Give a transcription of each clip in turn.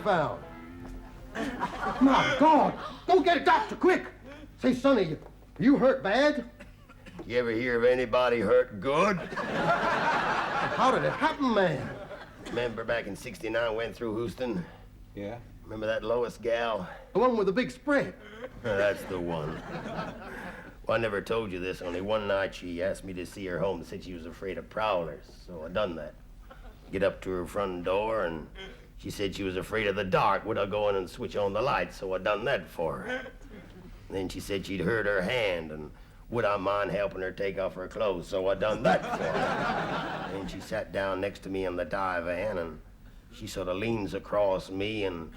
Found. My God! Go get a doctor, quick! Say, Sonny, you hurt bad? You ever hear of anybody hurt good? How did it happen, man? Remember back in '69 went through Houston? Yeah. Remember that Lois gal? The one with the big spread. That's the one. Well, I never told you this. Only one night she asked me to see her home and said she was afraid of prowlers, so I done that. Get up to her front door and she said she was afraid of the dark. Would I go in and switch on the lights? So I done that for her. Then she said she'd hurt her hand, and would I mind helping her take off her clothes? So I done that for her. Then she sat down next to me in the divan, and she sort of leans across me and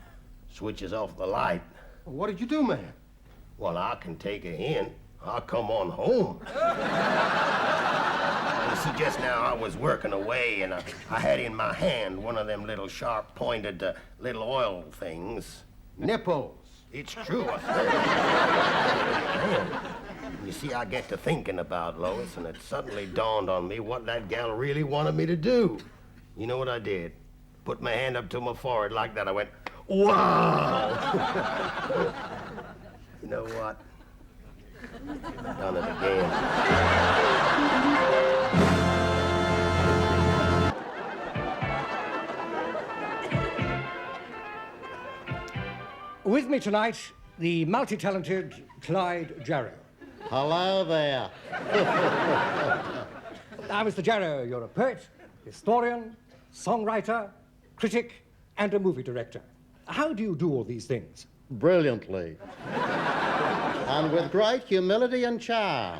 switches off the light. What did you do, man? Well, I can take a hint. I'll come on home. See, just now I was working away, and I had in my hand one of them little sharp-pointed little oil things. Nipples. It's true. You see, I get to thinking about Lois, and it suddenly dawned on me what that gal really wanted me to do. You know what I did? Put my hand up to my forehead like that. I went, wow! You know what? I've done it again. With me tonight, the multi-talented Clyde Jarrow. Hello there. Now, Mr. Jarrow, you're a poet, historian, songwriter, critic, and a movie director. How do you do all these things? Brilliantly. And with great humility and charm.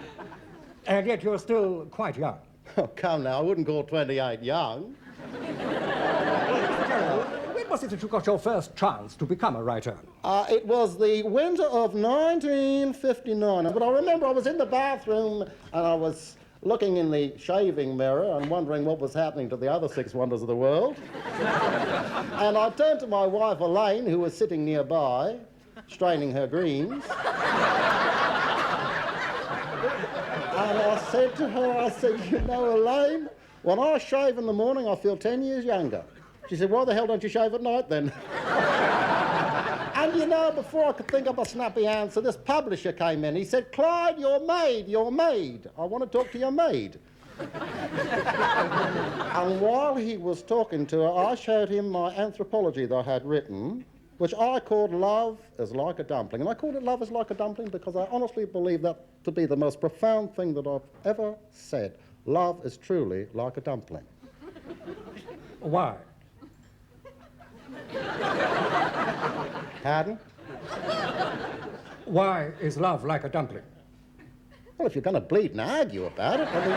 And yet you're still quite young. Oh, come now, I wouldn't call 28 young. When was it that you got your first chance to become a writer? It was the winter of 1959. But I remember I was in the bathroom and I was looking in the shaving mirror and wondering what was happening to the other 6 wonders of the world. And I turned to my wife, Elaine, who was sitting nearby, straining her greens. And I said to her, you know, Elaine, when I shave in the morning, I feel 10 years younger. She said, why the hell don't you shave at night then? And you know, before I could think up a snappy answer, this publisher came in. He said, Clyde, your maid. I want to talk to your maid. And while he was talking to her, I showed him my anthropology that I had written, which I called Love is Like a Dumpling. And I called it Love is Like a Dumpling because I honestly believe that to be the most profound thing that I've ever said. Love is truly like a dumpling. Why? Pardon? Why is love like a dumpling? Well, if you're going to bleed and argue about it, I mean,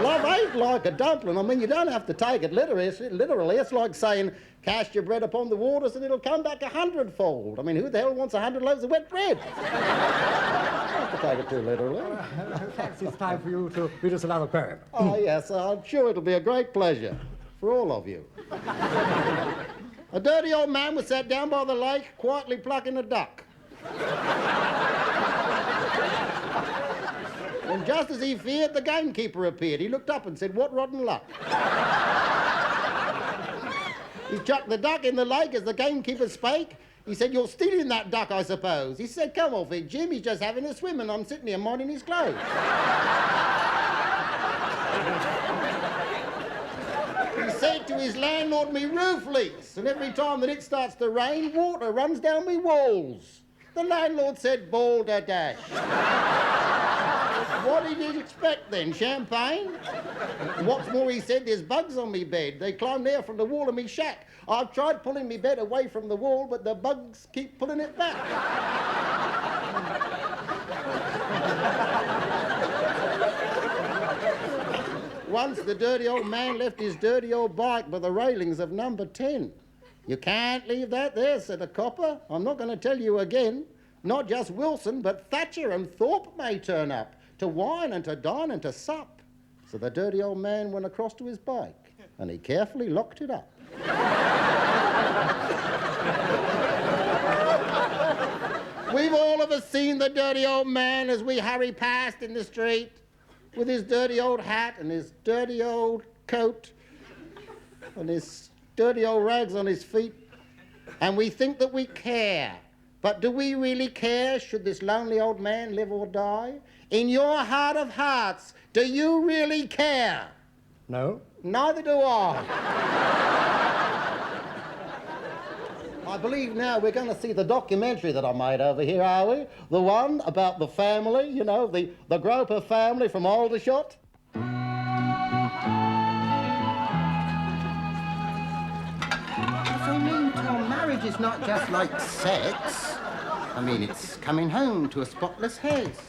love ain't like a dumpling. I mean, you don't have to take it literally. It's like saying, cast your bread upon the waters and it'll come back 100-fold. I mean, who the hell wants 100 loaves of wet bread? You don't have to take it too literally. Perhaps it's time for you to read us another poem. Oh, yes, I'm sure it'll be a great pleasure for all of you. A dirty old man was sat down by the lake, quietly plucking a duck. And just as he feared, the gamekeeper appeared. He looked up and said, what rotten luck. He chucked the duck in the lake as the gamekeeper spake. He said, you're stealing that duck, I suppose. He said, come off it, Jim. He's just having a swim and I'm sitting here minding his clothes. He said, said to his landlord, me roof leaks, and every time that it starts to rain, water runs down me walls. The landlord said, balderdash. What did you expect then, champagne? What's more, he said, there's bugs on me bed. They climb there from the wall of me shack. I've tried pulling me bed away from the wall, but the bugs keep pulling it back. Once the dirty old man left his dirty old bike by the railings of number 10. You can't leave that there, said the copper. I'm not going to tell you again. Not just Wilson, but Thatcher and Thorpe may turn up to wine and to dine and to sup. So the dirty old man went across to his bike and he carefully locked it up. We've all of us seen the dirty old man as we hurry past in the street with his dirty old hat and his dirty old coat and his dirty old rags on his feet, and we think that we care. But do we really care should this lonely old man live or die? In your heart of hearts, do you really care? No? Neither do I. I believe now we're going to see the documentary that I made over here, are we? The one about the family, you know, the Groper family from Aldershot. I mean, Tom, marriage is not just like sex. I mean, it's coming home to a spotless house.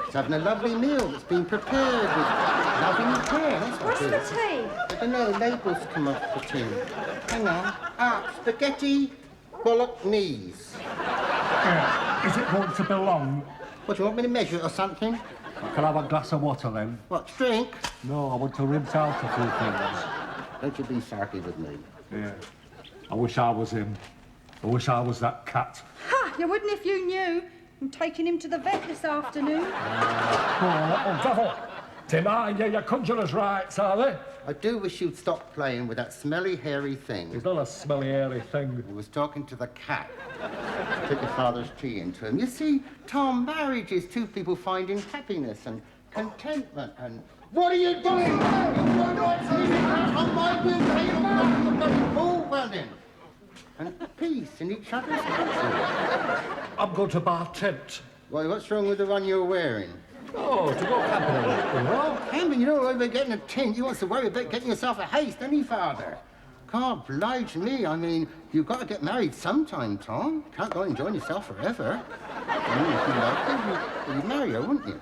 It's having a lovely meal that's been prepared with loving care. That's what it is. What's the tea? I know, labels come off the tin. Hang on. Spaghetti bolognese. Is it going to be long? What, do you want me to measure it or something? Can I have a glass of water then? What, drink? No, I want to rinse out a few things. Don't you be sarky with me. Yeah. I wish I was him. I wish I was that cat. Ha! You wouldn't if you knew. I'm taking him to the vet this afternoon. Oh, devil! Deny your conjurer's rights, are they? I do wish you'd stop playing with that smelly, hairy thing. It's not a smelly, hairy thing. I was talking to the cat. Took your father's tea into him. You see, Tom, marriage is two people finding happiness and contentment and... What are you doing? You're not sleeping on my will, you're bloody fool, well then. And peace in each other's country. I'm going to buy a tent. Why, what's wrong with the one you're wearing? Oh, to go camping, you know? Camping, you don't worry about getting a tent. You want to worry about getting yourself a house, doesn't he, Father? Can't oblige me. I mean, you've got to get married sometime, Tom. Can't go enjoying yourself forever. I mean, if you like her, you'd marry her, wouldn't you?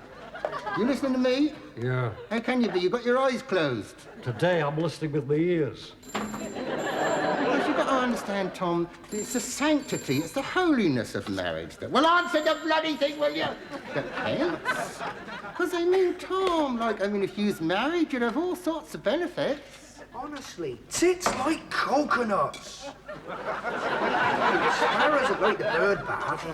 You listening to me? Yeah. How can you be? You've got your eyes closed. Today I'm listening with my ears. Well, you've got to understand, Tom, it's the sanctity, it's the holiness of marriage that... Well, answer the bloody thing, will you? Depends. Because, I mean, Tom, if you was married, you'd have all sorts of benefits. Honestly, tits like coconuts. Sparrows are like the bird bath.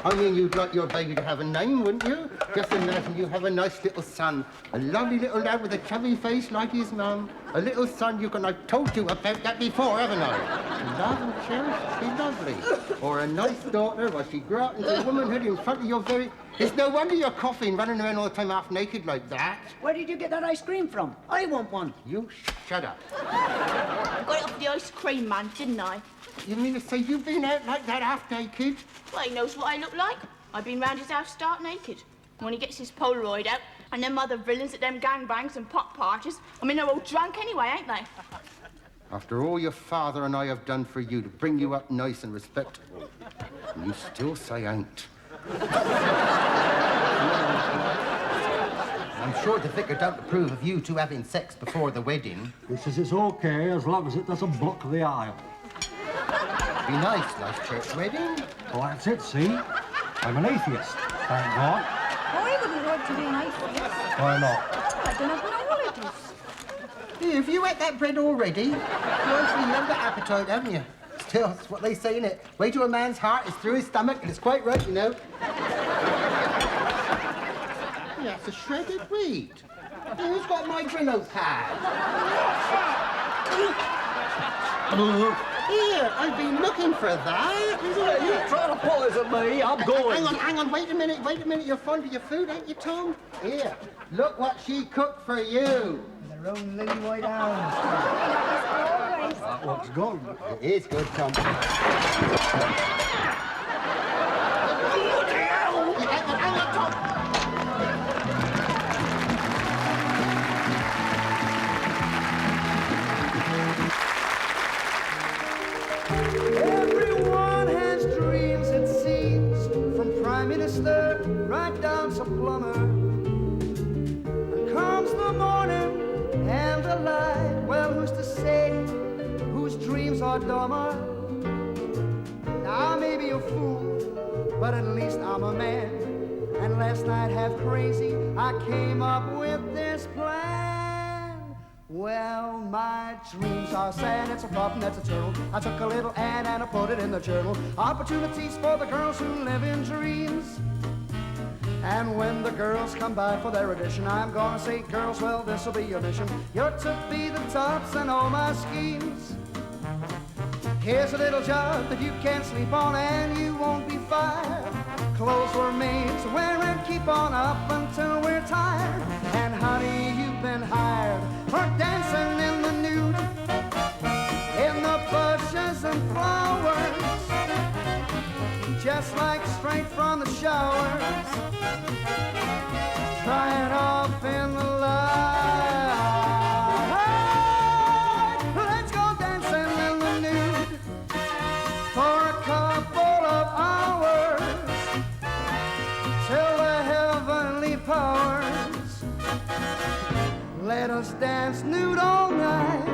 I mean, you'd like your baby to have a name, wouldn't you? Just imagine you have a nice little son, a lovely little lad with a chubby face like his mum, a little son you can... I've told you about that before, haven't I? Love and cherish, be lovely. Or a nice daughter, while she grew up into womanhood in front of your very... It's no wonder you're coughing, running around all the time half naked like that. Where did you get that ice cream from? I want one. You shut up. I got it off the ice cream man, didn't I? You mean to say you've been out like that half naked? Well, he knows what I look like. I've been round his house stark naked. When he gets his Polaroid out, and them other villains at them gangbangs and pop parties, I mean, they're all drunk anyway, ain't they? After all your father and I have done for you to bring you up nice and respectable, and you still say ain't. I'm sure the vicar don't approve of you two having sex before the wedding. He says it's okay as long as it doesn't block the aisle. Be nice, nice church wedding. Well, that's it, see? I'm an atheist, thank God. I wouldn't like to be an atheist. Why not? I don't have no holidays. Here, have you ate that bread already? You obviously have got appetite, haven't you? Still, that's what they say, innit? Way to a man's heart is through his stomach, and it's quite right, you know. Yeah, it's a shredded wheat. Hey, who's got my Drino pad? Here, I've been looking for that. You trying to poison me? I'm going. Hang on, wait a minute. You're fond of your food, ain't you, Tom? Here, look what she cooked for you. The her own lily white arms. That looks good. It is good company. Everyone has dreams, it seems, from Prime Minister right down to plumber. And comes the morning and the light. Well, who's to say whose dreams are dumber? Now, I may be a fool, but at least I'm a man. And last night, half crazy, I came up with this plan. Well, my dreams are sad, it's a problem, that's a turtle. I took a little ad and I put it in the journal. Opportunities for the girls who live in dreams. And when the girls come by for their audition, I'm gonna say, girls, well, this'll be your mission. You're to be the tops in all my schemes. Here's a little job that you can't sleep on and you won't be fired. Clothes were made to wear and keep on up until we're tired. And honey, you've been hired for dancing in the nude, in the bushes and flowers, just like straight from the showers. Try it off in the light. Let's go dancing in the nude for a couple of hours till the heavenly powers let us dance nude all night.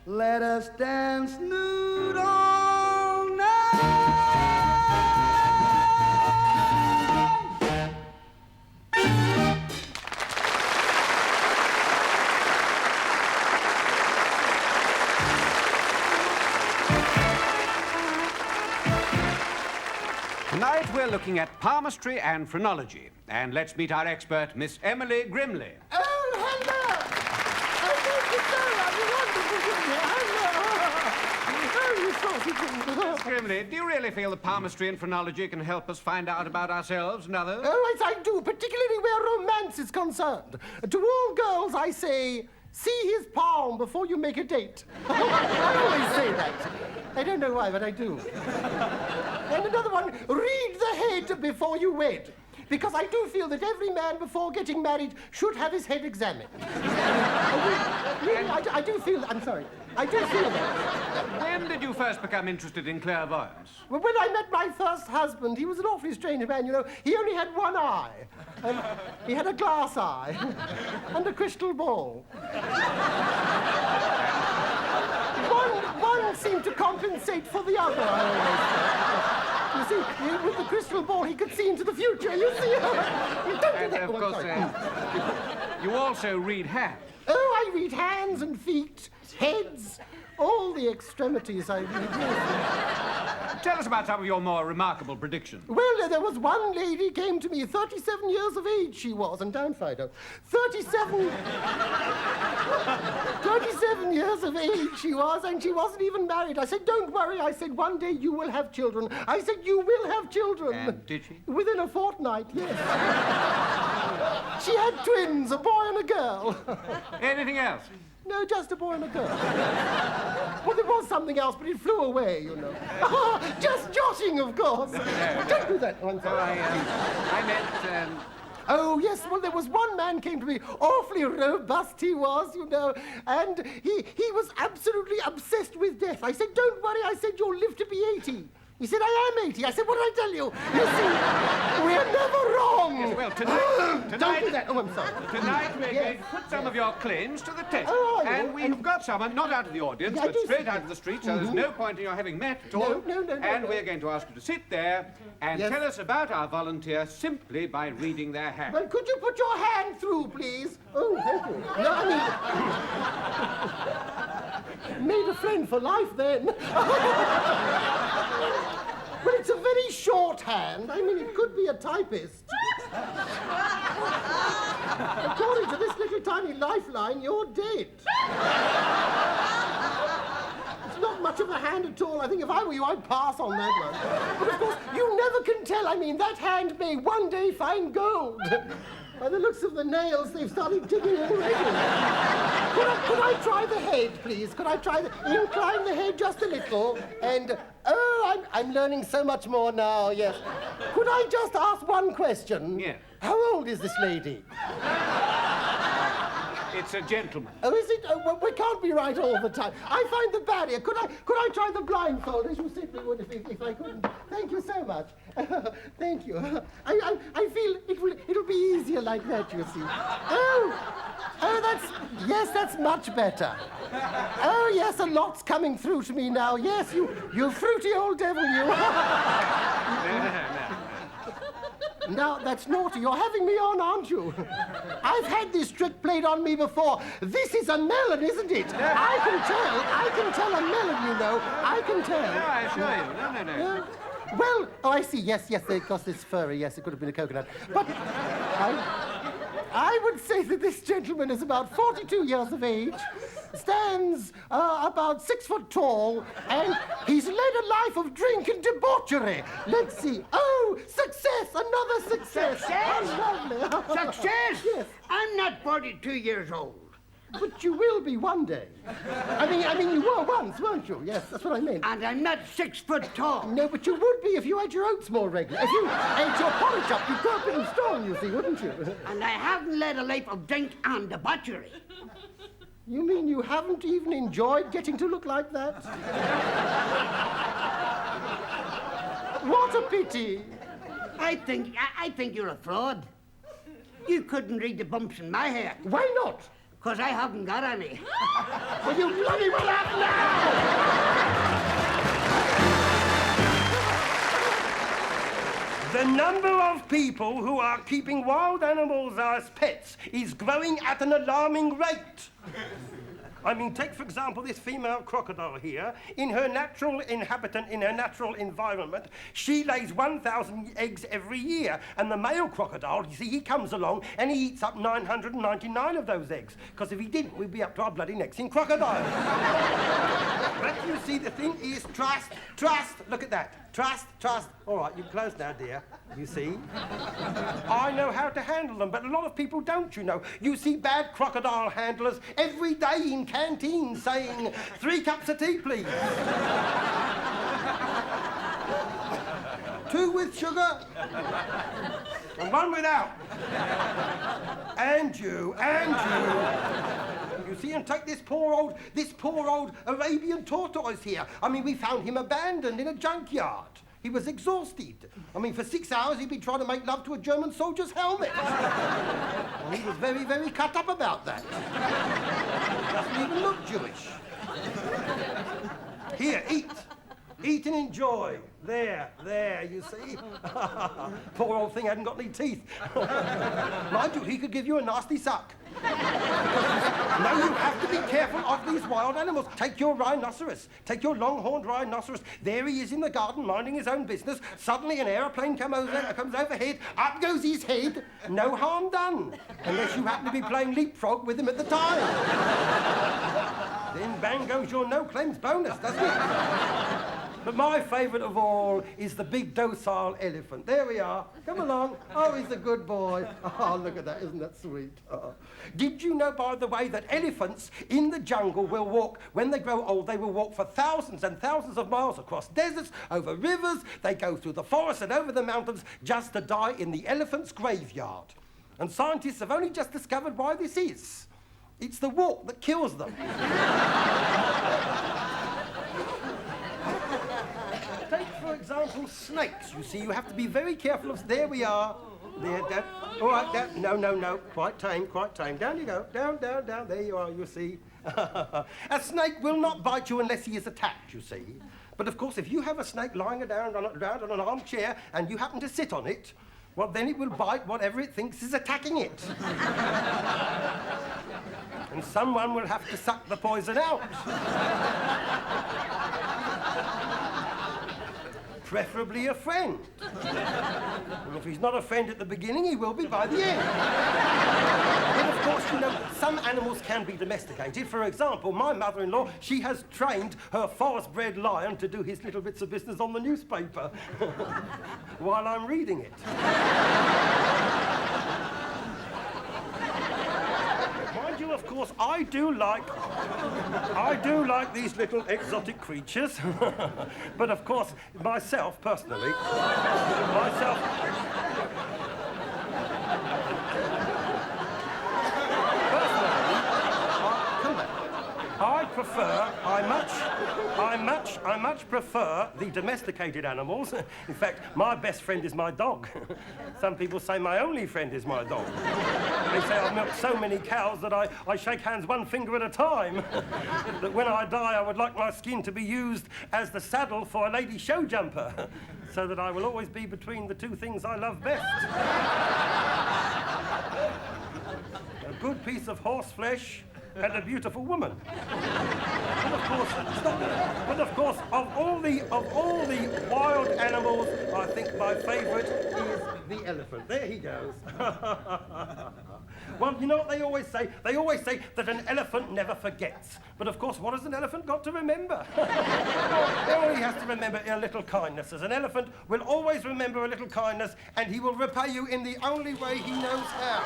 Let us dance nude all night. Tonight we're looking at palmistry and phrenology. And let's meet our expert, Miss Emily Grimley. Oh, hello! Oh, thank you so much. Miss Grimley, do you really feel that palmistry and phrenology can help us find out about ourselves and others? Oh, yes, I do, particularly where romance is concerned. To all girls, I say, see his palm before you make a date. I always say that. I don't know why, but I do. And another one, read the head before you wed. Because I do feel that every man before getting married should have his head examined. I do feel, I'm sorry, I do feel that. When did you first become interested in clairvoyance? Well, when I met my first husband, he was an awfully strange man, you know. He only had one eye. He had a glass eye and a crystal ball. One seemed to compensate for the other, I always thought. You see, with the crystal ball, he could see into the future, you see. You don't do that. Of course, you also read hands. Oh, I read hands and feet, heads, all the extremities I really did. Tell us about some of your more remarkable predictions. Well, there was one lady came to me, 37 years of age she was, and down Fido. 37 years of age she was, and she wasn't even married. I said, don't worry. I said, one day you will have children. I said, you will have children. And did she? Within a fortnight, yes. She had twins, a boy and a girl. Anything else? No, just a boy and a girl. Well, there was something else, but it flew away, you know. Just jotting, of course. Don't do that. Oh, I'm sorry. I meant, Oh, yes, well, there was one man came to me, awfully robust he was, you know, and he was absolutely obsessed with death. I said, don't worry, I said, you'll live to be 80. He said, I am 80. I said, what did I tell you? You see, we're never wrong. yes, well, tonight... Don't do that. Oh, I'm sorry. Tonight we're going to put some of your claims to the test. Oh, and we've got someone, not out of the audience, Yeah, I but do straight see out of the street, so there's no point in your having met at all. No. And we're going to ask you to sit there and Yes. tell us about our volunteer simply by reading their hand. Well, could you put your hand through, please? Oh, thank you. No, I mean... Made a friend for life, then. Well, it's a very short hand. I mean, it could be a typist. According to this little tiny lifeline, you're dead. It's not much of a hand at all. I think if I were you, I'd pass on that one. But of course, you never can tell. I mean, that hand may one day find gold. By the looks of the nails, they've started digging already. Could I try the head, please? Could I try incline the head just a little? And, oh, I'm learning so much more now, yes. Could I just ask one question? Yeah. How old is this lady? It's a gentleman. Oh, is it? Oh, well, we can't be right all the time. I find the barrier. Could I try the blindfold, as you simply would if I couldn't? Thank you so much. Thank you. I feel it'll be easier like that, you see. Oh, that's much better. Oh, yes, a lot's coming through to me now. Yes, you fruity old devil, you. Now, that's naughty. You're having me on, aren't you? I've had this trick played on me before. This is a melon, isn't it? I can tell a melon, you know. I can tell. No, I assure you. No. Well, oh, I see. Yes, because it's furry. Yes, it could have been a coconut. But I would say that this gentleman is about 42 years of age, stands about 6 foot tall, and he's led a life of drink and debauchery. Let's see. Oh, success! Another success! Success? How lovely. Success? Yes. I'm not 42 years old. But you will be one day. I mean, you were once, weren't you? Yes, that's what I meant. And I'm not 6 foot tall. No, but you would be if you had your oats more regular. If you ate your porridge up, you'd go up in stone, you see, wouldn't you? And I haven't led a life of drink and debauchery. You mean you haven't even enjoyed getting to look like that? What a pity. I think you're a fraud. You couldn't read the bumps in my hair. Why not? Because I haven't got any. Well, you bloody well have now! The number of people who are keeping wild animals as pets is growing at an alarming rate. I mean, take, for example, this female crocodile here. In her natural inhabitant, in her natural environment, she lays 1,000 eggs every year. And the male crocodile, you see, he comes along and he eats up 999 of those eggs. Because if he didn't, we'd be up to our bloody necks in crocodile. But you see, the thing is trust. Look at that. Trust. All right, you're close now, dear. You see? I know how to handle them, but a lot of people don't, you know. You see bad crocodile handlers every day in canteens saying, 3 cups of tea, please. 2 with sugar, and 1 without. And you. You see, and take this poor old Arabian tortoise here. I mean, we found him abandoned in a junkyard. He was exhausted. I mean, for 6 hours he'd been trying to make love to a German soldier's helmet. Well, he was very, very cut up about that. Doesn't even look Jewish. Here, eat. Eat and enjoy. There, you see? Poor old thing hadn't got any teeth. Mind you, he could give you a nasty suck. Now you have to be careful of these wild animals. Take your rhinoceros. Take your long-horned rhinoceros. There he is in the garden, minding his own business. Suddenly an aeroplane comes overhead. Up goes his head. No harm done. Unless you happen to be playing leapfrog with him at the time. Then bang goes your no-claims bonus, doesn't it? But my favourite of all is the big docile elephant. There we are. Come along. Oh, he's a good boy. Oh, look at that. Isn't that sweet? Oh. Did you know, by the way, that elephants in the jungle will walk, when they grow old, they will walk for thousands and thousands of miles across deserts, over rivers, they go through the forests and over the mountains just to die in the elephant's graveyard. And scientists have only just discovered why this is. It's the walk that kills them. Take, for example, snakes. You see, you have to be very careful of... There we are. There. All right, no. Quite tame. Down you go. Down. There you are, you see. A snake will not bite you unless he is attacked, you see. But, of course, if you have a snake lying around on an armchair and you happen to sit on it, well, then it will bite whatever it thinks is attacking it. And someone will have to suck the poison out. Preferably a friend. And if he's not a friend at the beginning, he will be by the end. But of course, you know, some animals can be domesticated. For example, my mother-in-law, she has trained her forest-bred lion to do his little bits of business on the newspaper while I'm reading it. Mind you, of course, I do like these little exotic creatures. But of course, myself, personally, I much prefer the domesticated animals. In fact, my best friend is my dog. Some people say my only friend is my dog. They say I've milked so many cows that I shake hands one finger at a time. That when I die, I would like my skin to be used as the saddle for a lady show jumper, so that I will always be between the two things I love best. A good piece of horse flesh and a beautiful woman. And of course, of all the wild animals, I think my favourite is the elephant. There he goes. Well, you know what they always say? They always say that an elephant never forgets. But of course, what has an elephant got to remember? All he has to remember are little kindnesses. An elephant will always remember a little kindness, and he will repay you in the only way he knows how.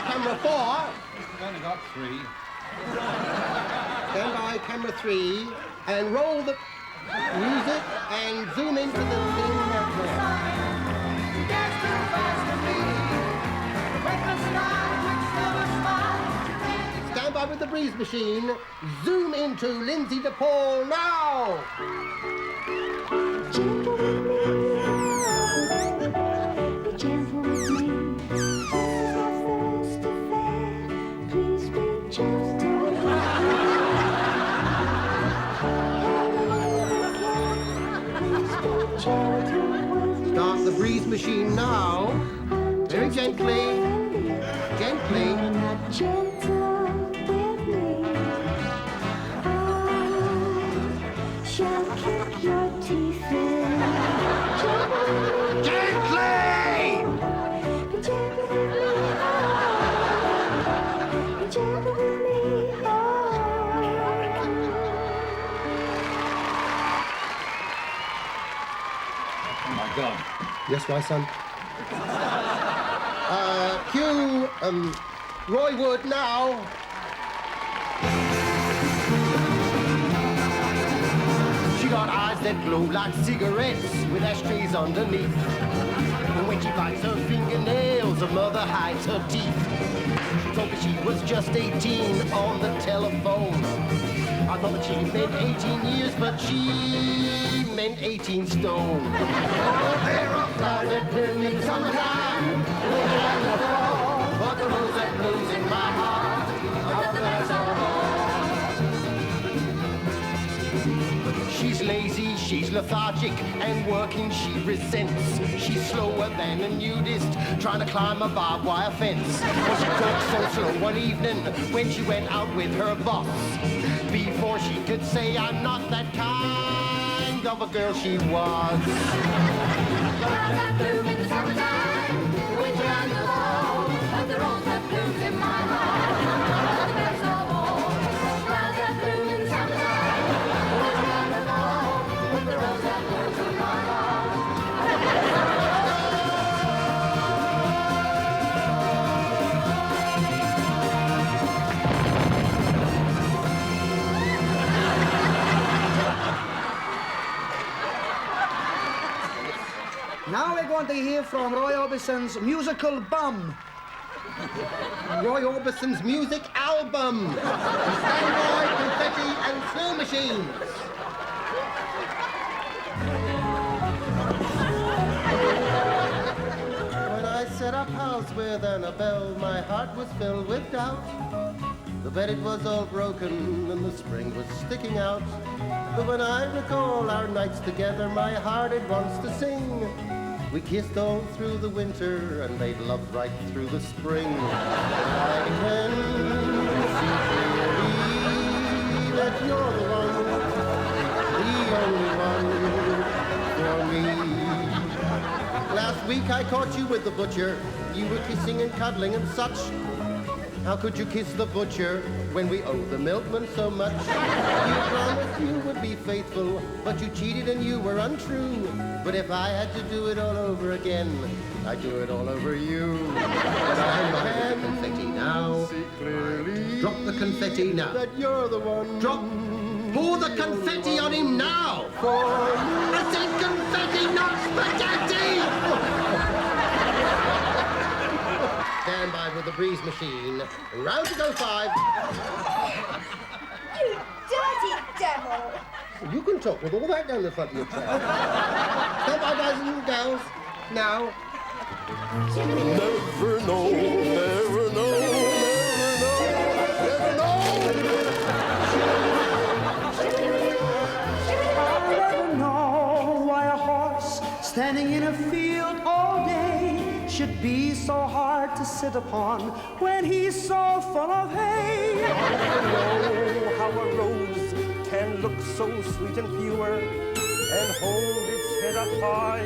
Camera 4. I've only got 3. Stand by camera 3 and roll the music and zoom into the thing right there. Stand by with the breeze machine. Zoom into Lindsay DePaul now. Start the breeze machine now. Very gently. Gently. God. Yes, my son. Cue Roy Wood now. She got eyes that glow like cigarettes with ashtrays underneath. And when she bites her fingernails, her mother hides her teeth. She told me she was just 18 on the telephone. I thought that she meant 18 years, but she meant 18 stone. Oh, they're a flower blooming summertime, and the fall, but the rose that blooms in my heart are the best of all. She's lazy, she's lethargic, and working she resents. She's slower than a nudist, trying to climb a barbed wire fence. Well, she talked so slow one evening when she went out with her boss. Before she could say, I'm not that kind of a girl, she was. Flowers that bloom in the summertime, the winter and the fall, and the rose that blooms in my heart are the best of all. Flowers that bloom in the summertime, the winter and the fall, and the rose that blooms in my heart are the best of all. Now we're going to hear from Roy Orbison's musical bum. Roy Orbison's music album. Standby, confetti, and snow machines. When I set up house with Annabelle, my heart was filled with doubt. The bed it was all broken and the spring was sticking out. But when I recall our nights together, my heart it wants to sing. We kissed all through the winter and made love right through the spring. I can see clearly that you're the only one for me. Last week I caught you with the butcher. You were kissing and cuddling and such. How could you kiss the butcher when we owe the milkman so much? You promised you would be faithful, but you cheated and you were untrue. But if I had to do it all over again, I'd do it all over you. But I'm a confetti now. See clearly. Drop the confetti now. That you're the one. Drop. Pour the confetti on him now. For you. I said confetti, not spaghetti. Stand by with the breeze machine. Round to go 5. You dirty devil! You can talk with all that down the front of your chair. Stand by, guys and girls. Now. Never know, never know, never know, never know. I'll never know why a horse standing in a field all day should be so hard to sit upon when he's so full of hay. I never know how a rose can look so sweet and pure and hold its head up high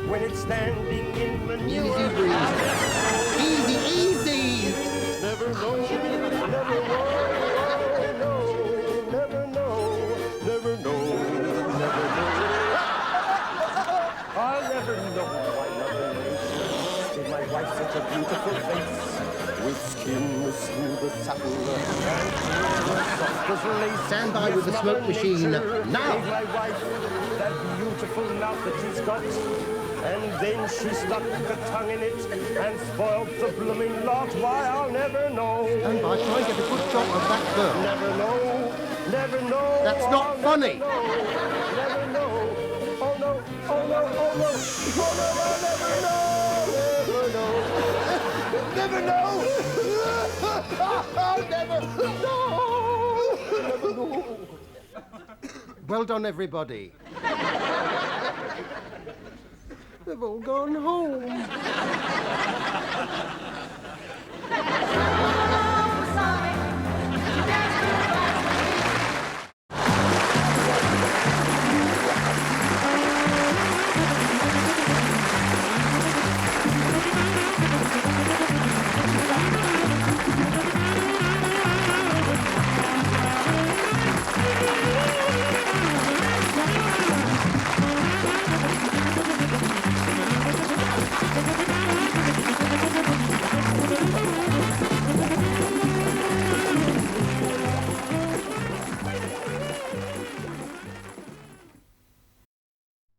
when it's standing in manure. Easy, breeze. Easy, easy. Never know, never know, never know, never know, never know. I'll never know why Mother Nature gave my wife such a beautiful face, with skin as smooth as satin and soft as lace. Stand by with the smoke machine now. Gave my wife that beautiful mouth that she's got, and then she stuck her tongue in it and spoiled the blooming lot. Why, I'll never know. Stand by, try and get a good shot of that girl. Never know, never know. That's not I'll funny. Never know. Oh no, oh no, oh no, oh no, I'll never know, never know, never know. I'll never know. Well done, everybody. They've all gone home.